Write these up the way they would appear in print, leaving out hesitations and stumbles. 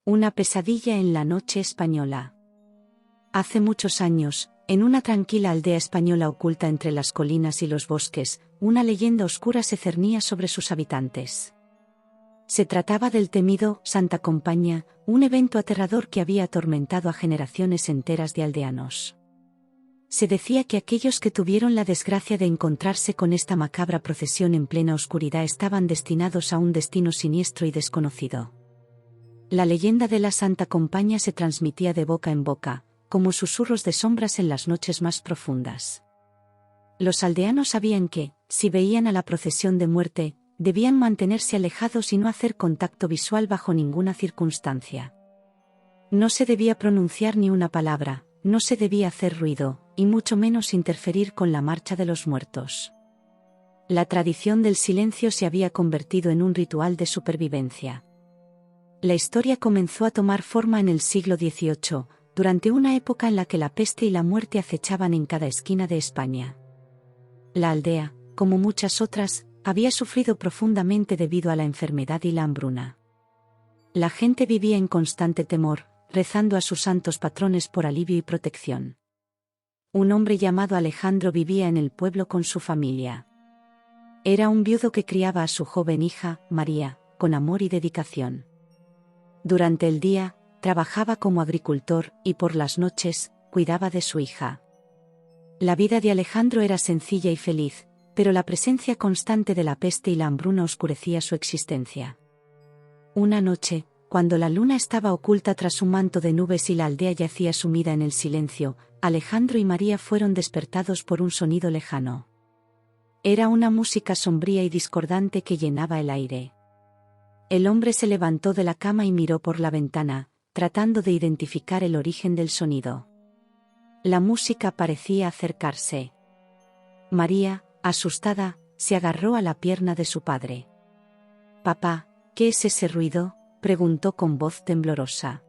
Una pesadilla en la noche española. Hace muchos años, en una tranquila aldea española oculta entre las colinas y los bosques, una leyenda oscura se cernía sobre sus habitantes. Se trataba del temido Santa Compaña, un evento aterrador que había atormentado a generaciones enteras de aldeanos. Se decía que aquellos que tuvieron la desgracia de encontrarse con esta macabra procesión en plena oscuridad estaban destinados a un destino siniestro y desconocido. La leyenda de la Santa Compaña se transmitía de boca en boca, como susurros de sombras en las noches más profundas. Los aldeanos sabían que, si veían a la procesión de muerte, debían mantenerse alejados y no hacer contacto visual bajo ninguna circunstancia. No se debía pronunciar ni una palabra, no se debía hacer ruido, y mucho menos interferir con la marcha de los muertos. La tradición del silencio se había convertido en un ritual de supervivencia. La historia comenzó a tomar forma en el siglo XVIII, durante una época en la que la peste y la muerte acechaban en cada esquina de España. La aldea, como muchas otras, había sufrido profundamente debido a la enfermedad y la hambruna. La gente vivía en constante temor, rezando a sus santos patrones por alivio y protección. Un hombre llamado Alejandro vivía en el pueblo con su familia. Era un viudo que criaba a su joven hija, María, con amor y dedicación. Durante el día, trabajaba como agricultor y por las noches, cuidaba de su hija. La vida de Alejandro era sencilla y feliz, pero la presencia constante de la peste y la hambruna oscurecía su existencia. Una noche, cuando la luna estaba oculta tras un manto de nubes y la aldea yacía sumida en el silencio, Alejandro y María fueron despertados por un sonido lejano. Era una música sombría y discordante que llenaba el aire. El hombre se levantó de la cama y miró por la ventana, tratando de identificar el origen del sonido. La música parecía acercarse. María, asustada, se agarró a la pierna de su padre. «Papá, ¿qué es ese ruido?», preguntó con voz temblorosa.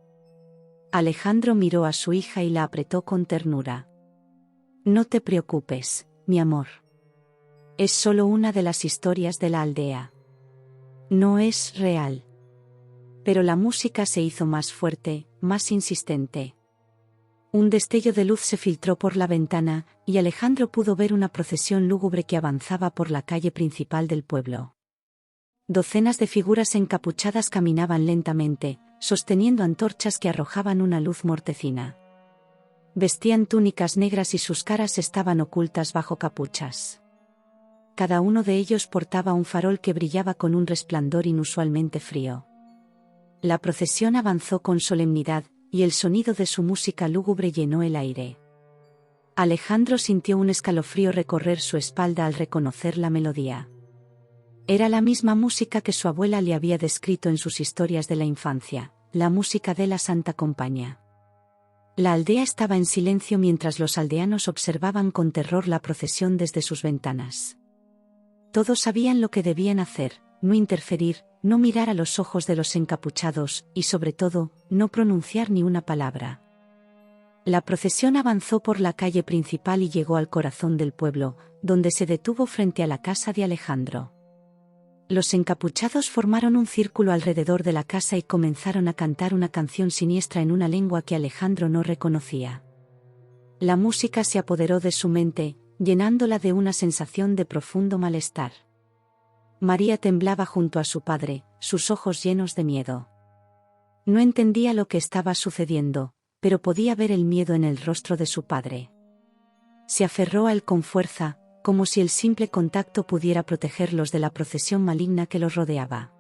Alejandro miró a su hija y la apretó con ternura. «No te preocupes, mi amor. Es solo una de las historias de la aldea. No es real». Pero la música se hizo más fuerte, más insistente. Un destello de luz se filtró por la ventana, y Alejandro pudo ver una procesión lúgubre que avanzaba por la calle principal del pueblo. Docenas de figuras encapuchadas caminaban lentamente, sosteniendo antorchas que arrojaban una luz mortecina. Vestían túnicas negras y sus caras estaban ocultas bajo capuchas. Cada uno de ellos portaba un farol que brillaba con un resplandor inusualmente frío. La procesión avanzó con solemnidad, y el sonido de su música lúgubre llenó el aire. Alejandro sintió un escalofrío recorrer su espalda al reconocer la melodía. Era la misma música que su abuela le había descrito en sus historias de la infancia, la música de la Santa Compaña. La aldea estaba en silencio mientras los aldeanos observaban con terror la procesión desde sus ventanas. Todos sabían lo que debían hacer: no interferir, no mirar a los ojos de los encapuchados, y sobre todo, no pronunciar ni una palabra. La procesión avanzó por la calle principal y llegó al corazón del pueblo, donde se detuvo frente a la casa de Alejandro. Los encapuchados formaron un círculo alrededor de la casa y comenzaron a cantar una canción siniestra en una lengua que Alejandro no reconocía. La música se apoderó de su mente, llenándola de una sensación de profundo malestar. María temblaba junto a su padre, sus ojos llenos de miedo. No entendía lo que estaba sucediendo, pero podía ver el miedo en el rostro de su padre. Se aferró a él con fuerza, como si el simple contacto pudiera protegerlos de la procesión maligna que los rodeaba.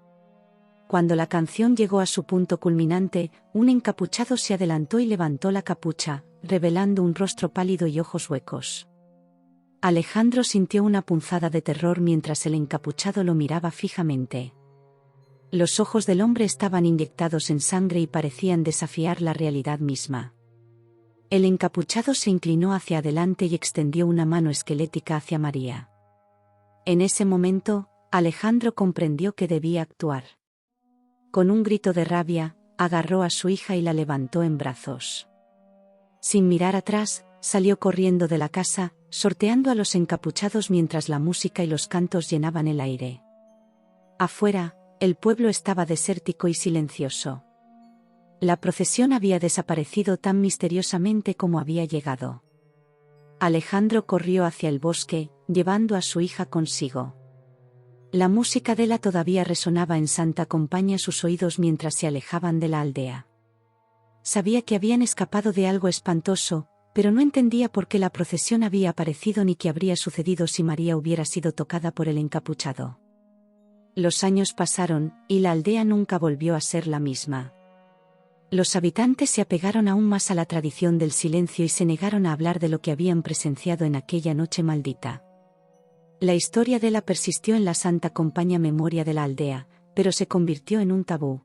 Cuando la canción llegó a su punto culminante, un encapuchado se adelantó y levantó la capucha, revelando un rostro pálido y ojos huecos. Alejandro sintió una punzada de terror mientras el encapuchado lo miraba fijamente. Los ojos del hombre estaban inyectados en sangre y parecían desafiar la realidad misma. El encapuchado se inclinó hacia adelante y extendió una mano esquelética hacia María. En ese momento, Alejandro comprendió que debía actuar. Con un grito de rabia, agarró a su hija y la levantó en brazos. Sin mirar atrás, salió corriendo de la casa, sorteando a los encapuchados mientras la música y los cantos llenaban el aire. Afuera, el pueblo estaba desértico y silencioso. La procesión había desaparecido tan misteriosamente como había llegado. Alejandro corrió hacia el bosque, llevando a su hija consigo. La música de la todavía resonaba en Santa Compaña sus oídos mientras se alejaban de la aldea. Sabía que habían escapado de algo espantoso, pero no entendía por qué la procesión había aparecido ni qué habría sucedido si María hubiera sido tocada por el encapuchado. Los años pasaron, y la aldea nunca volvió a ser la misma. Los habitantes se apegaron aún más a la tradición del silencio y se negaron a hablar de lo que habían presenciado en aquella noche maldita. La historia de la persistió en la Santa Compaña memoria de la aldea, pero se convirtió en un tabú.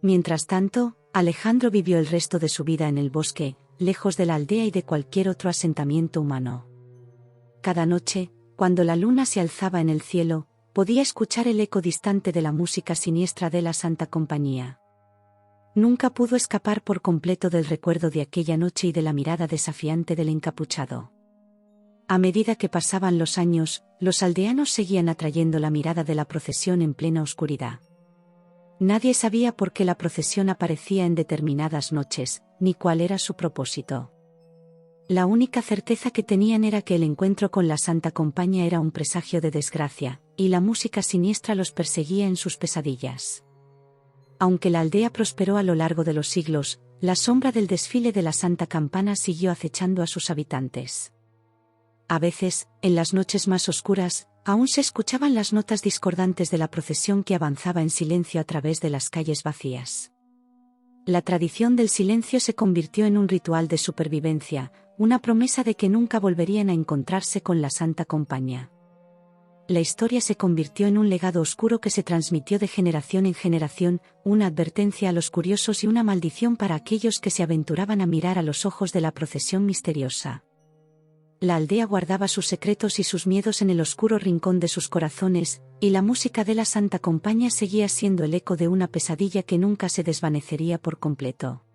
Mientras tanto, Alejandro vivió el resto de su vida en el bosque, lejos de la aldea y de cualquier otro asentamiento humano. Cada noche, cuando la luna se alzaba en el cielo, podía escuchar el eco distante de la música siniestra de la Santa Compañía. Nunca pudo escapar por completo del recuerdo de aquella noche y de la mirada desafiante del encapuchado. A medida que pasaban los años, los aldeanos seguían atrayendo la mirada de la procesión en plena oscuridad. Nadie sabía por qué la procesión aparecía en determinadas noches, ni cuál era su propósito. La única certeza que tenían era que el encuentro con la Santa Compaña era un presagio de desgracia, y la música siniestra los perseguía en sus pesadillas. Aunque la aldea prosperó a lo largo de los siglos, la sombra del desfile de la Santa Campana siguió acechando a sus habitantes. A veces, en las noches más oscuras, aún se escuchaban las notas discordantes de la procesión que avanzaba en silencio a través de las calles vacías. La tradición del silencio se convirtió en un ritual de supervivencia, una promesa de que nunca volverían a encontrarse con la Santa Compaña. La historia se convirtió en un legado oscuro que se transmitió de generación en generación, una advertencia a los curiosos y una maldición para aquellos que se aventuraban a mirar a los ojos de la procesión misteriosa. La aldea guardaba sus secretos y sus miedos en el oscuro rincón de sus corazones, y la música de la Santa Compaña seguía siendo el eco de una pesadilla que nunca se desvanecería por completo.